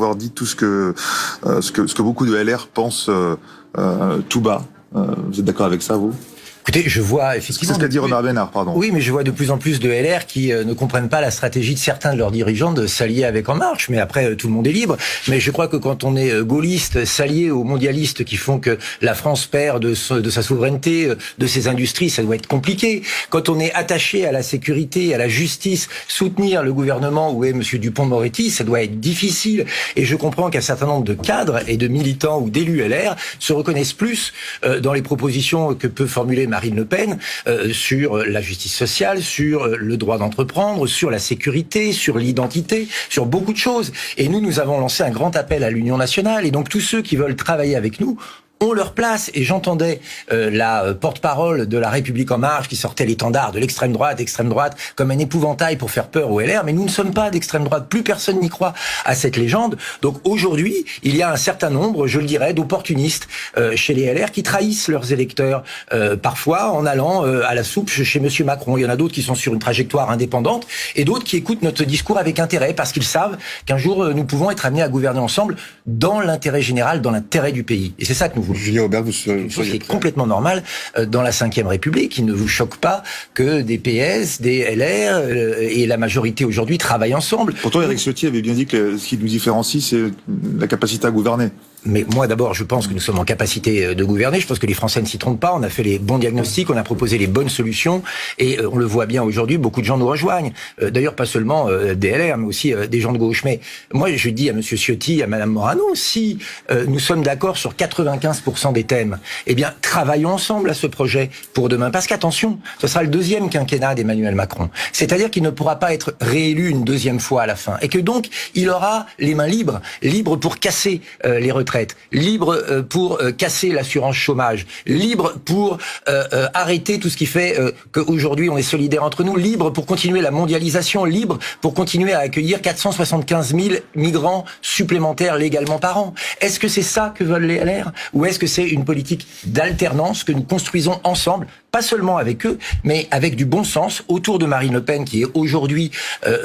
avoir dit tout ce que beaucoup de LR pensent tout bas. Vous êtes d'accord avec ça, vous ? Écoutez, je vois effectivement... C'est ce qu'a dit Robert Ménard, pardon. Oui, mais je vois de plus en plus de LR qui ne comprennent pas la stratégie de certains de leurs dirigeants de s'allier avec En Marche. Mais après, tout le monde est libre. Mais je crois que quand on est gaulliste, s'allier aux mondialistes qui font que la France perd de sa souveraineté, de ses industries, ça doit être compliqué. Quand on est attaché à la sécurité, à la justice, soutenir le gouvernement où est M. Dupond-Moretti, ça doit être difficile. Et je comprends qu'un certain nombre de cadres et de militants ou d'élus LR se reconnaissent plus dans les propositions que peut formuler Marine Le Pen sur la justice sociale, sur le droit d'entreprendre, sur la sécurité, sur l'identité, sur beaucoup de choses. Et nous avons lancé un grand appel à l'Union nationale. Et donc tous ceux qui veulent travailler avec nous ont leur place. Et j'entendais la porte-parole de La République En Marche qui sortait l'étendard de l'extrême droite, comme un épouvantail pour faire peur aux LR. Mais nous ne sommes pas d'extrême droite. Plus personne n'y croit à cette légende. Donc aujourd'hui, il y a un certain nombre, je le dirais, d'opportunistes chez les LR qui trahissent leurs électeurs, parfois en allant à la soupe chez Monsieur Macron. Il y en a d'autres qui sont sur une trajectoire indépendante et d'autres qui écoutent notre discours avec intérêt parce qu'ils savent qu'un jour nous pouvons être amenés à gouverner ensemble dans l'intérêt général, dans l'intérêt du pays. Et c'est ça que nous voulons. Julien Aubert, vous c'est complètement normal dans la Ve République. Il ne vous choque pas que des PS, des LR et la majorité aujourd'hui travaillent ensemble. Pourtant, Éric Ciotti avait bien dit que ce qui nous différencie, c'est la capacité à gouverner. Mais moi, d'abord, je pense que nous sommes en capacité de gouverner. Je pense que les Français ne s'y trompent pas. On a fait les bons diagnostics, on a proposé les bonnes solutions. Et on le voit bien aujourd'hui, beaucoup de gens nous rejoignent. D'ailleurs, pas seulement des LR, mais aussi des gens de gauche. Mais moi, je dis à M. Ciotti, à Mme Morano, si nous sommes d'accord sur 95% des thèmes, eh bien, travaillons ensemble à ce projet pour demain. Parce qu'attention, ce sera le deuxième quinquennat d'Emmanuel Macron. C'est-à-dire qu'il ne pourra pas être réélu une deuxième fois à la fin. Et que donc, il aura les mains libres pour casser les retraites, libre pour casser l'assurance chômage, libre pour arrêter tout ce qui fait qu'aujourd'hui on est solidaires entre nous, libre pour continuer la mondialisation, libre pour continuer à accueillir 475 000 migrants supplémentaires légalement par an. Est-ce que c'est ça que veulent les LR? Ou est-ce que c'est une politique d'alternance que nous construisons ensemble, pas seulement avec eux, mais avec du bon sens, autour de Marine Le Pen, qui est aujourd'hui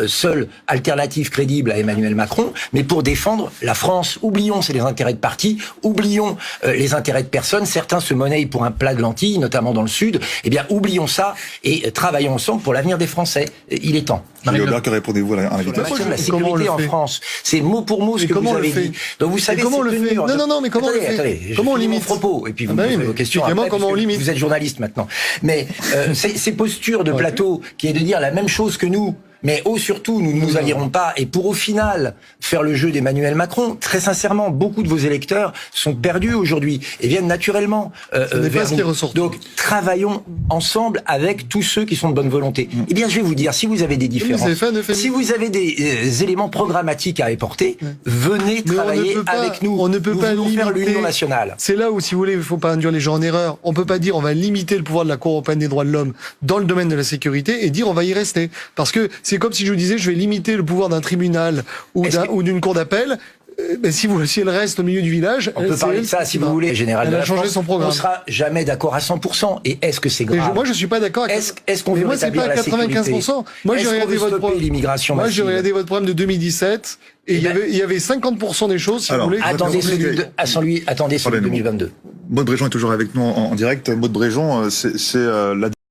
seule alternative crédible à Emmanuel Macron, mais pour défendre la France. Oublions, c'est les intérêts de parti, oublions les intérêts de personnes. Certains se monnaient pour un plat de lentilles, notamment dans le Sud. Eh bien, oublions ça et travaillons ensemble pour l'avenir des Français. Il est temps. Julien Aubert, que répondez-vous à l'invitation? La sécurité en France, c'est mot pour mot ce que vous avez dit. Donc vous savez, comment on le fait? Non, mais comment on le fait? Attendez, comment on limite mon propos et puis vous me posez vos questions après, comment on limite? Vous êtes journaliste maintenant. Mais ces postures de plateau qui est de dire la même chose que nous, mais surtout, nous ne nous allierons pas. Et pour au final faire le jeu d'Emmanuel Macron, très sincèrement, beaucoup de vos électeurs sont perdus aujourd'hui et viennent naturellement vers nous. Donc, travaillons ensemble avec tous ceux qui sont de bonne volonté. Eh bien, je vais vous dire, si vous avez des différences, si vous avez des éléments programmatiques à apporter, venez travailler avec nous. On ne peut pas faire l'Union nationale. C'est là où, si vous voulez, il ne faut pas induire les gens en erreur. On ne peut pas dire on va limiter le pouvoir de la Cour européenne des droits de l'homme dans le domaine de la sécurité et dire on va y rester. Parce que c'est comme si je vous disais je vais limiter le pouvoir d'un tribunal ou d'une cour d'appel. Mais si elle reste au milieu du village, on peut parler de ça si vous voulez, général. Elle a changé son programme. On sera jamais d'accord à 100%. Et est-ce que c'est grave? Moi, je suis pas d'accord. Est-ce qu'on veut rétablir la sécurité? 95%. Moi, j'ai regardé votre problème. L'immigration. Moi, j'ai regardé votre problème de 2017 et il y avait 50% des choses. Si vous voulez. Attendez celui de 2022. Maud Bréjon est toujours avec nous en direct. Maud Bréjon, c'est la